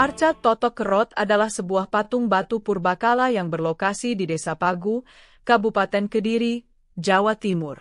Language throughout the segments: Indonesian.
Arca Totok Kerot adalah sebuah patung batu purbakala yang berlokasi di Desa Pagu, Kabupaten Kediri, Jawa Timur.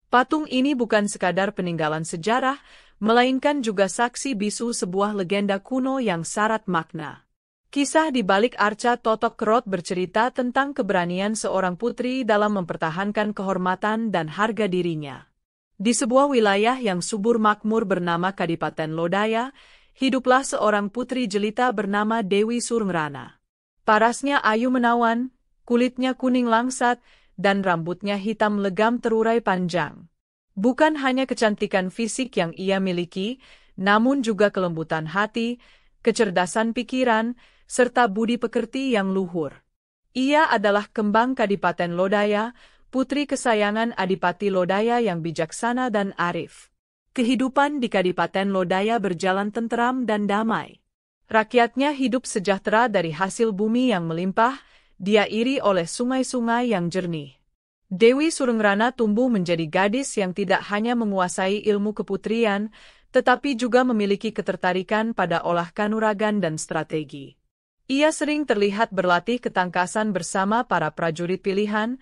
Patung ini bukan sekadar peninggalan sejarah, melainkan juga saksi bisu sebuah legenda kuno yang syarat makna. Kisah di balik Arca Totok Kerot bercerita tentang keberanian seorang putri dalam mempertahankan kehormatan dan harga dirinya. Di sebuah wilayah yang subur makmur bernama Kadipaten Lodaya, hiduplah seorang putri jelita bernama Dewi Surengrana. Parasnya ayu menawan, kulitnya kuning langsat, dan rambutnya hitam legam terurai panjang. Bukan hanya kecantikan fisik yang ia miliki, namun juga kelembutan hati, kecerdasan pikiran, serta budi pekerti yang luhur. Ia adalah kembang Kadipaten Lodaya, putri kesayangan Adipati Lodaya yang bijaksana dan arif. Kehidupan di Kadipaten Lodaya berjalan tenteram dan damai. Rakyatnya hidup sejahtera dari hasil bumi yang melimpah, diairi oleh sungai-sungai yang jernih. Dewi Surengrana tumbuh menjadi gadis yang tidak hanya menguasai ilmu keputrian, tetapi juga memiliki ketertarikan pada olah kanuragan dan strategi. Ia sering terlihat berlatih ketangkasan bersama para prajurit pilihan,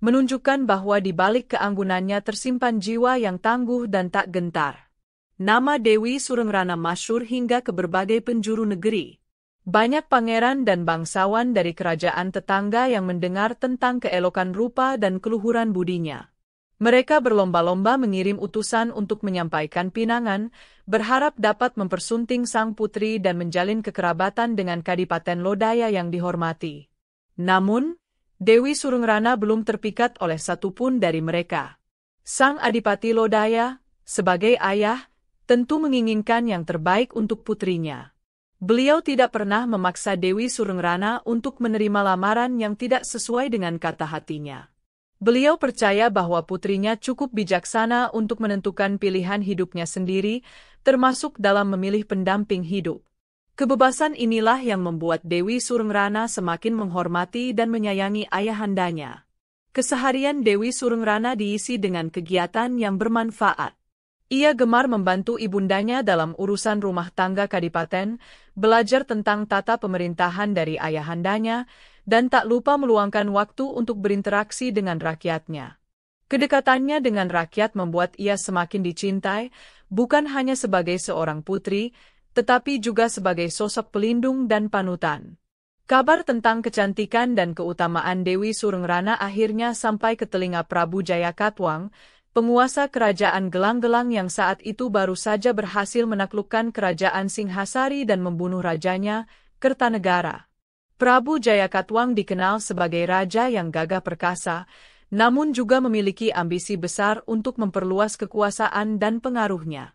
menunjukkan bahwa di balik keanggunannya tersimpan jiwa yang tangguh dan tak gentar. Nama Dewi Surengrana masyhur hingga ke berbagai penjuru negeri. Banyak pangeran dan bangsawan dari kerajaan tetangga yang mendengar tentang keelokan rupa dan keluhuran budinya. Mereka berlomba-lomba mengirim utusan untuk menyampaikan pinangan, berharap dapat mempersunting sang putri dan menjalin kekerabatan dengan Kadipaten Lodaya yang dihormati. Namun, Dewi Surengrana belum terpikat oleh satupun dari mereka. Sang Adipati Lodaya, sebagai ayah, tentu menginginkan yang terbaik untuk putrinya. Beliau tidak pernah memaksa Dewi Surengrana untuk menerima lamaran yang tidak sesuai dengan kata hatinya. Beliau percaya bahwa putrinya cukup bijaksana untuk menentukan pilihan hidupnya sendiri, termasuk dalam memilih pendamping hidup. Kebebasan inilah yang membuat Dewi Surengrana semakin menghormati dan menyayangi ayahandanya. Keseharian Dewi Surengrana diisi dengan kegiatan yang bermanfaat. Ia gemar membantu ibundanya dalam urusan rumah tangga kadipaten, belajar tentang tata pemerintahan dari ayahandanya, dan tak lupa meluangkan waktu untuk berinteraksi dengan rakyatnya. Kedekatannya dengan rakyat membuat ia semakin dicintai, bukan hanya sebagai seorang putri, tetapi juga sebagai sosok pelindung dan panutan. Kabar tentang kecantikan dan keutamaan Dewi Surengrana akhirnya sampai ke telinga Prabu Jayakatwang, penguasa kerajaan Gelang-Gelang yang saat itu baru saja berhasil menaklukkan kerajaan Singhasari dan membunuh rajanya, Kertanegara. Prabu Jayakatwang dikenal sebagai raja yang gagah perkasa, namun juga memiliki ambisi besar untuk memperluas kekuasaan dan pengaruhnya.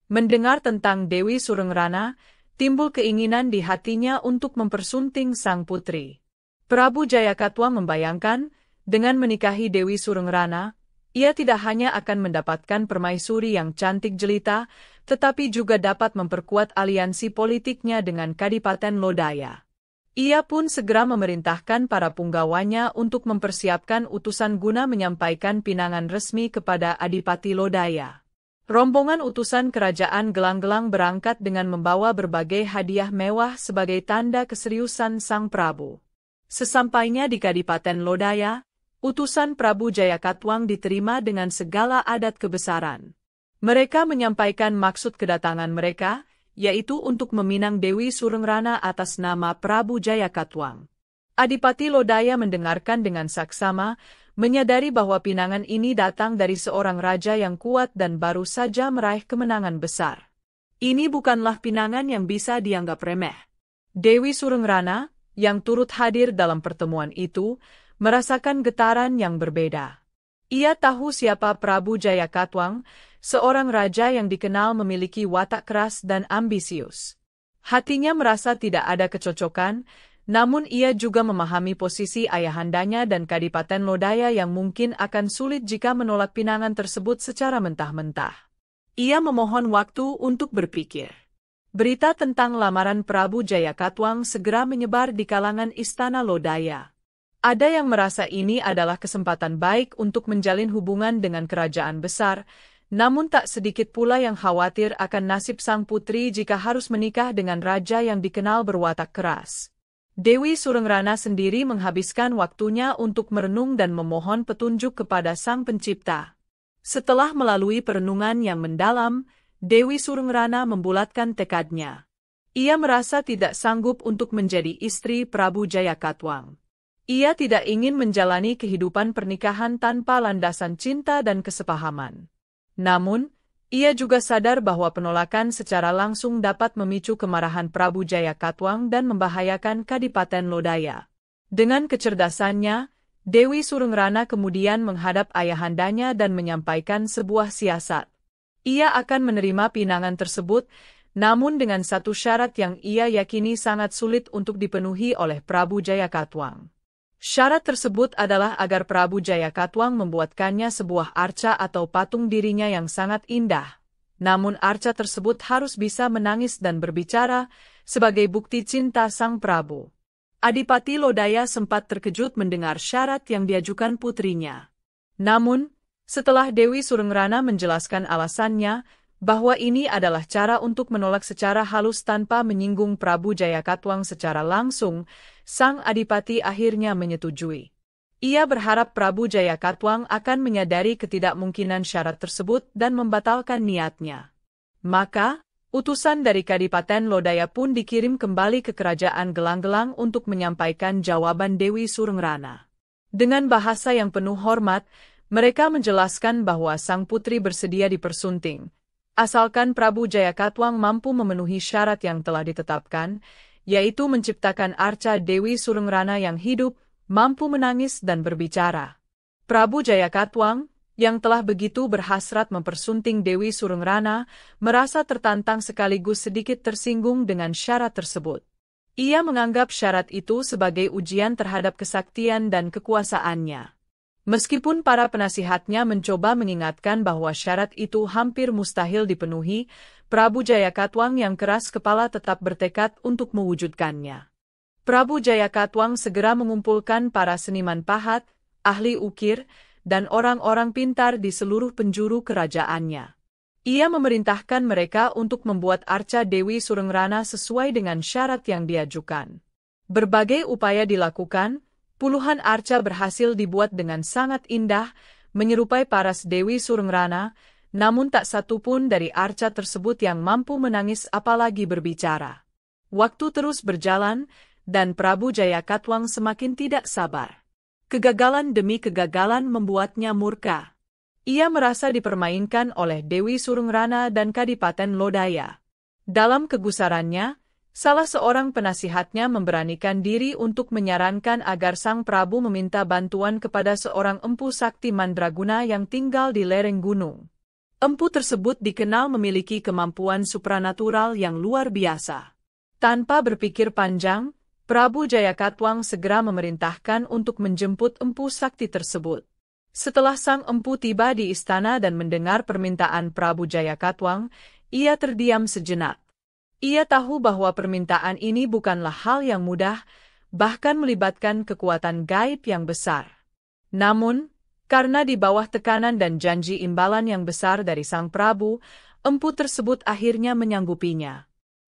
Mendengar tentang Dewi Surengrana, timbul keinginan di hatinya untuk mempersunting sang putri. Prabu Jayakatwang membayangkan, dengan menikahi Dewi Surengrana, ia tidak hanya akan mendapatkan permaisuri yang cantik jelita, tetapi juga dapat memperkuat aliansi politiknya dengan Kadipaten Lodaya. Ia pun segera memerintahkan para punggawanya untuk mempersiapkan utusan guna menyampaikan pinangan resmi kepada Adipati Lodaya. Rombongan utusan kerajaan Gelang-Gelang berangkat dengan membawa berbagai hadiah mewah sebagai tanda keseriusan sang Prabu. Sesampainya di Kadipaten Lodaya, utusan Prabu Jayakatwang diterima dengan segala adat kebesaran. Mereka menyampaikan maksud kedatangan mereka, yaitu untuk meminang Dewi Surengrana atas nama Prabu Jayakatwang. Adipati Lodaya mendengarkan dengan saksama, menyadari bahwa pinangan ini datang dari seorang raja yang kuat dan baru saja meraih kemenangan besar. Ini bukanlah pinangan yang bisa dianggap remeh. Dewi Surengrana, yang turut hadir dalam pertemuan itu, merasakan getaran yang berbeda. Ia tahu siapa Prabu Jayakatwang, seorang raja yang dikenal memiliki watak keras dan ambisius. Hatinya merasa tidak ada kecocokan, namun ia juga memahami posisi ayahandanya dan Kadipaten Lodaya yang mungkin akan sulit jika menolak pinangan tersebut secara mentah-mentah. Ia memohon waktu untuk berpikir. Berita tentang lamaran Prabu Jayakatwang segera menyebar di kalangan istana Lodaya. Ada yang merasa ini adalah kesempatan baik untuk menjalin hubungan dengan kerajaan besar, Namun tak sedikit pula yang khawatir akan nasib sang putri jika harus menikah dengan raja yang dikenal berwatak keras. Dewi Surengrana sendiri menghabiskan waktunya untuk merenung dan memohon petunjuk kepada Sang Pencipta. Setelah melalui perenungan yang mendalam, Dewi Surengrana membulatkan tekadnya. Ia merasa tidak sanggup untuk menjadi istri Prabu Jayakatwang. Ia tidak ingin menjalani kehidupan pernikahan tanpa landasan cinta dan kesepahaman. Namun, ia juga sadar bahwa penolakan secara langsung dapat memicu kemarahan Prabu Jayakatwang dan membahayakan Kadipaten Lodaya. Dengan kecerdasannya, Dewi Surengrana kemudian menghadap ayahandanya dan menyampaikan sebuah siasat. Ia akan menerima pinangan tersebut, namun dengan satu syarat yang ia yakini sangat sulit untuk dipenuhi oleh Prabu Jayakatwang. Syarat tersebut adalah agar Prabu Jayakatwang membuatkannya sebuah arca atau patung dirinya yang sangat indah. Namun arca tersebut harus bisa menangis dan berbicara sebagai bukti cinta sang Prabu. Adipati Lodaya sempat terkejut mendengar syarat yang diajukan putrinya. Namun, setelah Dewi Surengrana menjelaskan alasannya, bahwa ini adalah cara untuk menolak secara halus tanpa menyinggung Prabu Jayakatwang secara langsung, sang adipati akhirnya menyetujui. Ia berharap Prabu Jayakatwang akan menyadari ketidakmungkinan syarat tersebut dan membatalkan niatnya. Maka, utusan dari Kadipaten Lodaya pun dikirim kembali ke Kerajaan Gelang-Gelang untuk menyampaikan jawaban Dewi Surengrana. Dengan bahasa yang penuh hormat, mereka menjelaskan bahwa sang putri bersedia dipersunting, asalkan Prabu Jayakatwang mampu memenuhi syarat yang telah ditetapkan, yaitu menciptakan arca Dewi Surengrana yang hidup, mampu menangis dan berbicara. Prabu Jayakatwang, yang telah begitu berhasrat mempersunting Dewi Surengrana, merasa tertantang sekaligus sedikit tersinggung dengan syarat tersebut. Ia menganggap syarat itu sebagai ujian terhadap kesaktian dan kekuasaannya. Meskipun para penasihatnya mencoba mengingatkan bahwa syarat itu hampir mustahil dipenuhi, Prabu Jayakatwang yang keras kepala tetap bertekad untuk mewujudkannya. Prabu Jayakatwang segera mengumpulkan para seniman pahat, ahli ukir, dan orang-orang pintar di seluruh penjuru kerajaannya. Ia memerintahkan mereka untuk membuat arca Dewi Surengrana sesuai dengan syarat yang diajukan. Berbagai upaya dilakukan, puluhan arca berhasil dibuat dengan sangat indah, menyerupai paras Dewi Surengrana, namun tak satu pun dari arca tersebut yang mampu menangis apalagi berbicara. Waktu terus berjalan, dan Prabu Jayakatwang semakin tidak sabar. Kegagalan demi kegagalan membuatnya murka. Ia merasa dipermainkan oleh Dewi Surengrana dan Kadipaten Lodaya. Dalam kegusarannya, salah seorang penasihatnya memberanikan diri untuk menyarankan agar sang Prabu meminta bantuan kepada seorang empu sakti mandraguna yang tinggal di lereng gunung. Empu tersebut dikenal memiliki kemampuan supranatural yang luar biasa. Tanpa berpikir panjang, Prabu Jayakatwang segera memerintahkan untuk menjemput empu sakti tersebut. Setelah sang empu tiba di istana dan mendengar permintaan Prabu Jayakatwang, ia terdiam sejenak. Ia tahu bahwa permintaan ini bukanlah hal yang mudah, bahkan melibatkan kekuatan gaib yang besar. Namun, karena di bawah tekanan dan janji imbalan yang besar dari sang Prabu, empu tersebut akhirnya menyanggupinya.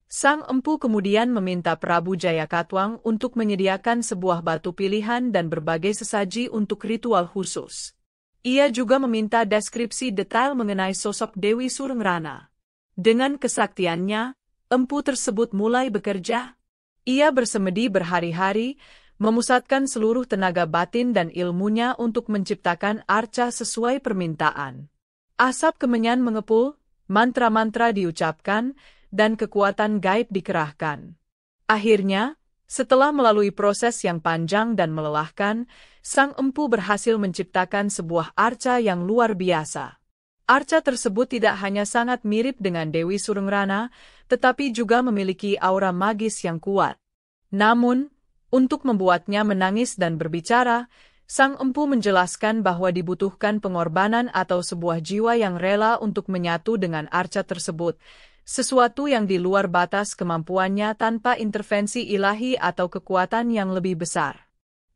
Sang empu kemudian meminta Prabu Jayakatwang untuk menyediakan sebuah batu pilihan dan berbagai sesaji untuk ritual khusus. Ia juga meminta deskripsi detail mengenai sosok Dewi Surengrana. Dengan kesaktiannya, empu tersebut mulai bekerja. Ia bersemedi berhari-hari, memusatkan seluruh tenaga batin dan ilmunya untuk menciptakan arca sesuai permintaan. Asap kemenyan mengepul, mantra-mantra diucapkan, dan kekuatan gaib dikerahkan. Akhirnya, setelah melalui proses yang panjang dan melelahkan, sang empu berhasil menciptakan sebuah arca yang luar biasa. Arca tersebut tidak hanya sangat mirip dengan Dewi Surengrana, tetapi juga memiliki aura magis yang kuat. Namun, untuk membuatnya menangis dan berbicara, sang empu menjelaskan bahwa dibutuhkan pengorbanan atau sebuah jiwa yang rela untuk menyatu dengan arca tersebut, sesuatu yang di luar batas kemampuannya tanpa intervensi ilahi atau kekuatan yang lebih besar.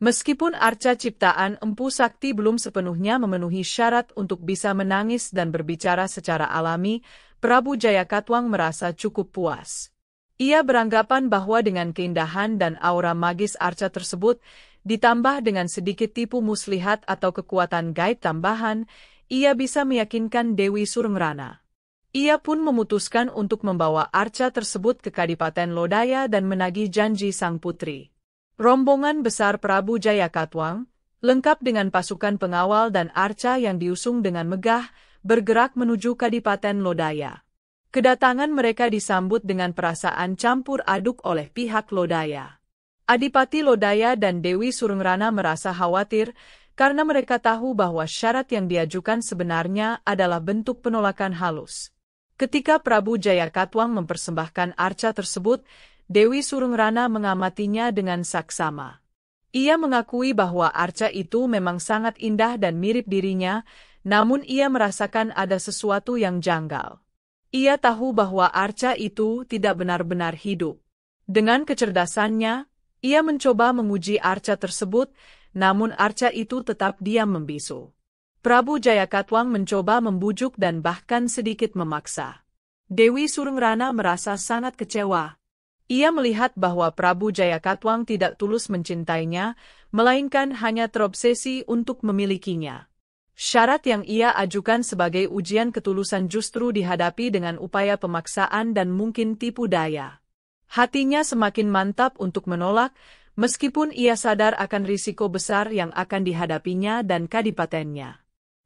Meskipun arca ciptaan Empu Sakti belum sepenuhnya memenuhi syarat untuk bisa menangis dan berbicara secara alami, Prabu Jayakatwang merasa cukup puas. Ia beranggapan bahwa dengan keindahan dan aura magis arca tersebut, ditambah dengan sedikit tipu muslihat atau kekuatan gaib tambahan, ia bisa meyakinkan Dewi Surengrana. Ia pun memutuskan untuk membawa arca tersebut ke Kadipaten Lodaya dan menagih janji sang putri. Rombongan besar Prabu Jayakatwang, lengkap dengan pasukan pengawal dan arca yang diusung dengan megah, bergerak menuju Kadipaten Lodaya. Kedatangan mereka disambut dengan perasaan campur aduk oleh pihak Lodaya. Adipati Lodaya dan Dewi Surengrana merasa khawatir karena mereka tahu bahwa syarat yang diajukan sebenarnya adalah bentuk penolakan halus. Ketika Prabu Jayakatwang mempersembahkan arca tersebut, Dewi Surengrana mengamatinya dengan saksama. Ia mengakui bahwa arca itu memang sangat indah dan mirip dirinya, namun ia merasakan ada sesuatu yang janggal. Ia tahu bahwa arca itu tidak benar-benar hidup. Dengan kecerdasannya, ia mencoba menguji arca tersebut, namun arca itu tetap diam membisu. Prabu Jayakatwang mencoba membujuk dan bahkan sedikit memaksa. Dewi Surengrana merasa sangat kecewa. Ia melihat bahwa Prabu Jayakatwang tidak tulus mencintainya, melainkan hanya terobsesi untuk memilikinya. Syarat yang ia ajukan sebagai ujian ketulusan justru dihadapi dengan upaya pemaksaan dan mungkin tipu daya. Hatinya semakin mantap untuk menolak, meskipun ia sadar akan risiko besar yang akan dihadapinya dan kadipatennya.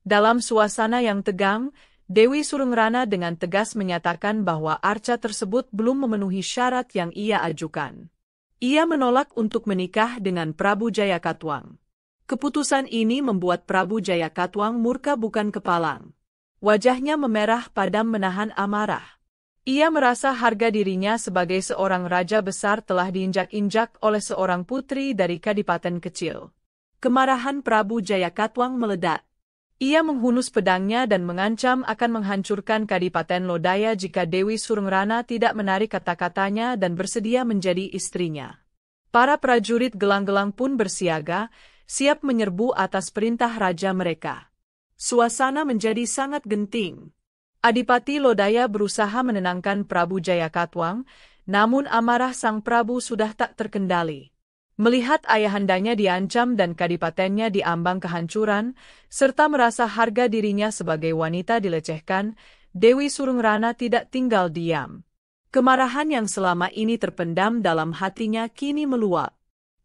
Dalam suasana yang tegang, Dewi Surengrana dengan tegas menyatakan bahwa arca tersebut belum memenuhi syarat yang ia ajukan. Ia menolak untuk menikah dengan Prabu Jayakatwang. Keputusan ini membuat Prabu Jayakatwang murka bukan kepalang. Wajahnya memerah padam menahan amarah. Ia merasa harga dirinya sebagai seorang raja besar telah diinjak-injak oleh seorang putri dari kadipaten kecil. Kemarahan Prabu Jayakatwang meledak. Ia menghunus pedangnya dan mengancam akan menghancurkan Kadipaten Lodaya jika Dewi Surengrana tidak menarik kata-katanya dan bersedia menjadi istrinya. Para prajurit gelang-gelang pun bersiaga, siap menyerbu atas perintah raja mereka. Suasana menjadi sangat genting. Adipati Lodaya berusaha menenangkan Prabu Jayakatwang, namun amarah sang Prabu sudah tak terkendali. Melihat ayahandanya diancam dan kadipatennya diambang kehancuran, serta merasa harga dirinya sebagai wanita dilecehkan, Dewi Surengrana tidak tinggal diam. Kemarahan yang selama ini terpendam dalam hatinya kini meluap.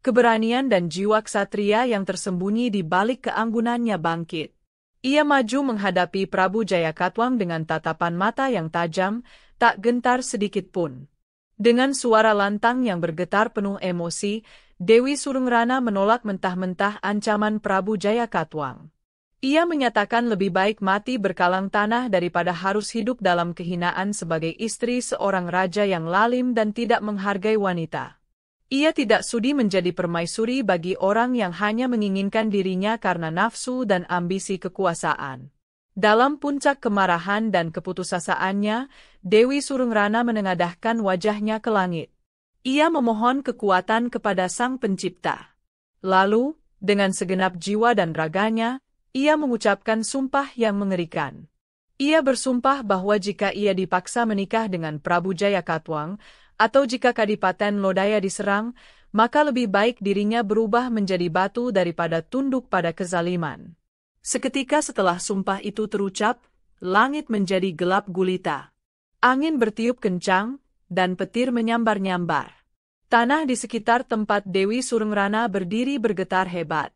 Keberanian dan jiwa ksatria yang tersembunyi di balik keanggunannya bangkit. Ia maju menghadapi Prabu Jayakatwang dengan tatapan mata yang tajam, tak gentar sedikit pun. Dengan suara lantang yang bergetar penuh emosi, Dewi Surengrana menolak mentah-mentah ancaman Prabu Jayakatwang. Ia menyatakan lebih baik mati berkalang tanah daripada harus hidup dalam kehinaan sebagai istri seorang raja yang lalim dan tidak menghargai wanita. Ia tidak sudi menjadi permaisuri bagi orang yang hanya menginginkan dirinya karena nafsu dan ambisi kekuasaan. Dalam puncak kemarahan dan keputusasaannya, Dewi Surengrana menengadahkan wajahnya ke langit. Ia memohon kekuatan kepada Sang Pencipta. Lalu, dengan segenap jiwa dan raganya, ia mengucapkan sumpah yang mengerikan. Ia bersumpah bahwa jika ia dipaksa menikah dengan Prabu Jayakatwang, atau jika Kadipaten Lodaya diserang, maka lebih baik dirinya berubah menjadi batu daripada tunduk pada kezaliman. Seketika setelah sumpah itu terucap, langit menjadi gelap gulita. Angin bertiup kencang, dan petir menyambar-nyambar. Tanah di sekitar tempat Dewi Surengrana berdiri bergetar hebat.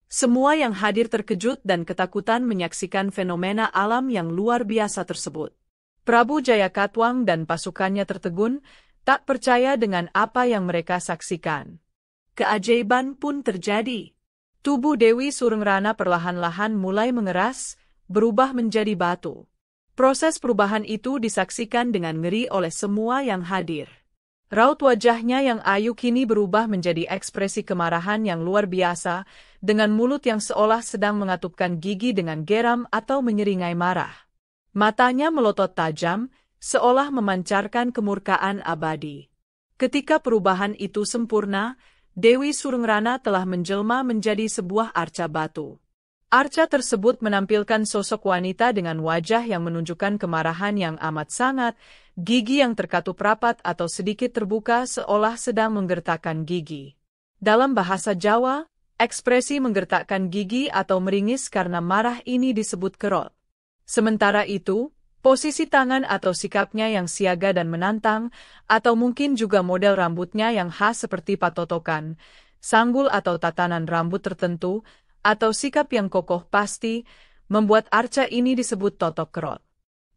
Semua yang hadir terkejut dan ketakutan menyaksikan fenomena alam yang luar biasa tersebut. Prabu Jayakatwang dan pasukannya tertegun, tak percaya dengan apa yang mereka saksikan. Keajaiban pun terjadi. Tubuh Dewi Surengrana perlahan-lahan mulai mengeras, berubah menjadi batu. Proses perubahan itu disaksikan dengan ngeri oleh semua yang hadir. Raut wajahnya yang ayu kini berubah menjadi ekspresi kemarahan yang luar biasa, dengan mulut yang seolah sedang mengatupkan gigi dengan geram atau menyeringai marah. Matanya melotot tajam, seolah memancarkan kemurkaan abadi. Ketika perubahan itu sempurna, Dewi Surengrana telah menjelma menjadi sebuah arca batu. Arca tersebut menampilkan sosok wanita dengan wajah yang menunjukkan kemarahan yang amat sangat, gigi yang terkatup rapat atau sedikit terbuka seolah sedang menggertakkan gigi. Dalam bahasa Jawa, ekspresi menggertakkan gigi atau meringis karena marah ini disebut kerot. Sementara itu, posisi tangan atau sikapnya yang siaga dan menantang, atau mungkin juga model rambutnya yang khas seperti patotokan, sanggul atau tatanan rambut tertentu, atau sikap yang kokoh pasti, membuat arca ini disebut totok kerot.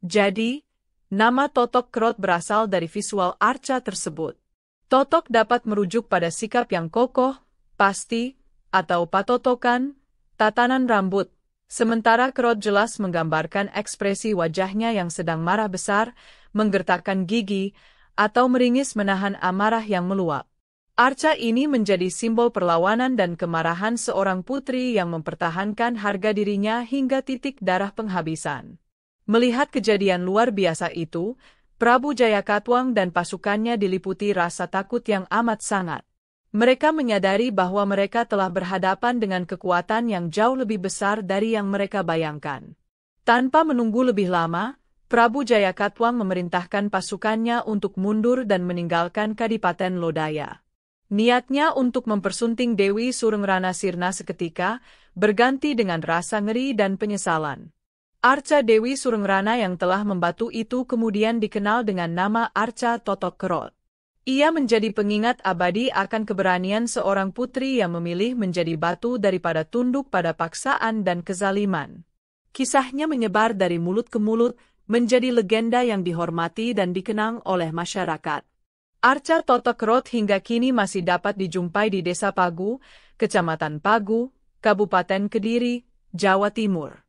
Jadi, nama totok kerot berasal dari visual arca tersebut. Totok dapat merujuk pada sikap yang kokoh, pasti, atau patotokan, tatanan rambut, sementara kerot jelas menggambarkan ekspresi wajahnya yang sedang marah besar, menggertakkan gigi, atau meringis menahan amarah yang meluap. Arca ini menjadi simbol perlawanan dan kemarahan seorang putri yang mempertahankan harga dirinya hingga titik darah penghabisan. Melihat kejadian luar biasa itu, Prabu Jayakatwang dan pasukannya diliputi rasa takut yang amat sangat. Mereka menyadari bahwa mereka telah berhadapan dengan kekuatan yang jauh lebih besar dari yang mereka bayangkan. Tanpa menunggu lebih lama, Prabu Jayakatwang memerintahkan pasukannya untuk mundur dan meninggalkan Kadipaten Lodaya. Niatnya untuk mempersunting Dewi Surengrana sirna seketika, berganti dengan rasa ngeri dan penyesalan. Arca Dewi Surengrana yang telah membatu itu kemudian dikenal dengan nama Arca Totok Kerot. Ia menjadi pengingat abadi akan keberanian seorang putri yang memilih menjadi batu daripada tunduk pada paksaan dan kezaliman. Kisahnya menyebar dari mulut ke mulut, menjadi legenda yang dihormati dan dikenang oleh masyarakat. Arca Totok Kerot hingga kini masih dapat dijumpai di Desa Pagu, Kecamatan Pagu, Kabupaten Kediri, Jawa Timur.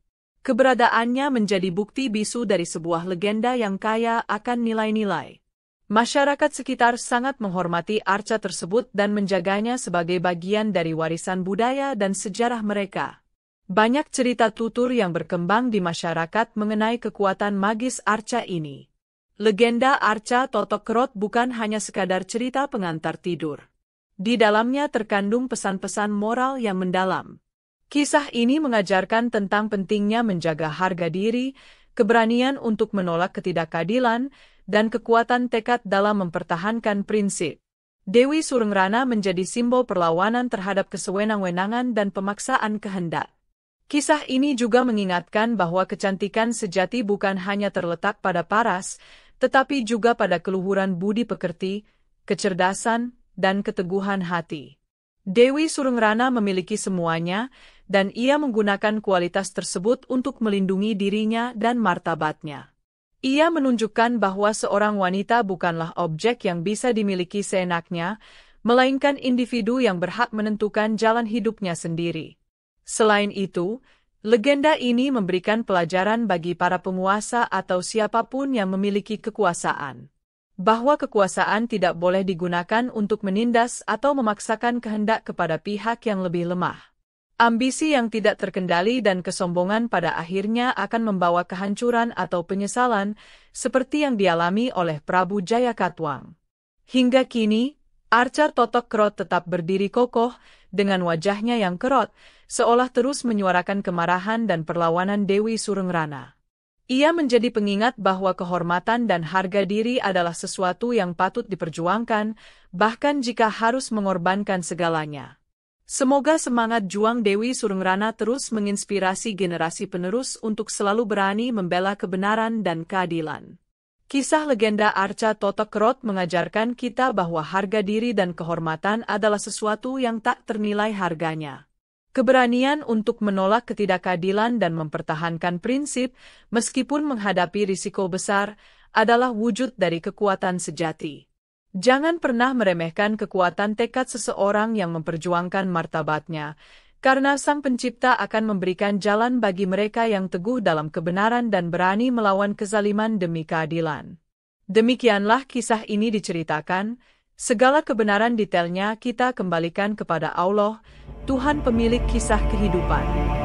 Keberadaannya menjadi bukti bisu dari sebuah legenda yang kaya akan nilai-nilai. Masyarakat sekitar sangat menghormati arca tersebut dan menjaganya sebagai bagian dari warisan budaya dan sejarah mereka. Banyak cerita tutur yang berkembang di masyarakat mengenai kekuatan magis arca ini. Legenda Arca Totok Kerot bukan hanya sekadar cerita pengantar tidur. Di dalamnya terkandung pesan-pesan moral yang mendalam. Kisah ini mengajarkan tentang pentingnya menjaga harga diri, keberanian untuk menolak ketidakadilan, dan kekuatan tekad dalam mempertahankan prinsip. Dewi Surengrana menjadi simbol perlawanan terhadap kesewenang-wenangan dan pemaksaan kehendak. Kisah ini juga mengingatkan bahwa kecantikan sejati bukan hanya terletak pada paras, tetapi juga pada keluhuran budi pekerti, kecerdasan, dan keteguhan hati. Dewi Surengrana memiliki semuanya, dan ia menggunakan kualitas tersebut untuk melindungi dirinya dan martabatnya. Ia menunjukkan bahwa seorang wanita bukanlah objek yang bisa dimiliki seenaknya, melainkan individu yang berhak menentukan jalan hidupnya sendiri. Selain itu, legenda ini memberikan pelajaran bagi para penguasa atau siapapun yang memiliki kekuasaan. Bahwa kekuasaan tidak boleh digunakan untuk menindas atau memaksakan kehendak kepada pihak yang lebih lemah. Ambisi yang tidak terkendali dan kesombongan pada akhirnya akan membawa kehancuran atau penyesalan, seperti yang dialami oleh Prabu Jayakatwang. Hingga kini, Arca Totok Kerot tetap berdiri kokoh, dengan wajahnya yang kerot, seolah terus menyuarakan kemarahan dan perlawanan Dewi Surengrana. Ia menjadi pengingat bahwa kehormatan dan harga diri adalah sesuatu yang patut diperjuangkan, bahkan jika harus mengorbankan segalanya. Semoga semangat juang Dewi Surengrana terus menginspirasi generasi penerus untuk selalu berani membela kebenaran dan keadilan. Kisah legenda Arca Totok Kerot mengajarkan kita bahwa harga diri dan kehormatan adalah sesuatu yang tak ternilai harganya. Keberanian untuk menolak ketidakadilan dan mempertahankan prinsip, meskipun menghadapi risiko besar, adalah wujud dari kekuatan sejati. Jangan pernah meremehkan kekuatan tekad seseorang yang memperjuangkan martabatnya, karena Sang Pencipta akan memberikan jalan bagi mereka yang teguh dalam kebenaran dan berani melawan kezaliman demi keadilan. Demikianlah kisah ini diceritakan, segala kebenaran detailnya kita kembalikan kepada Allah, Tuhan pemilik kisah kehidupan.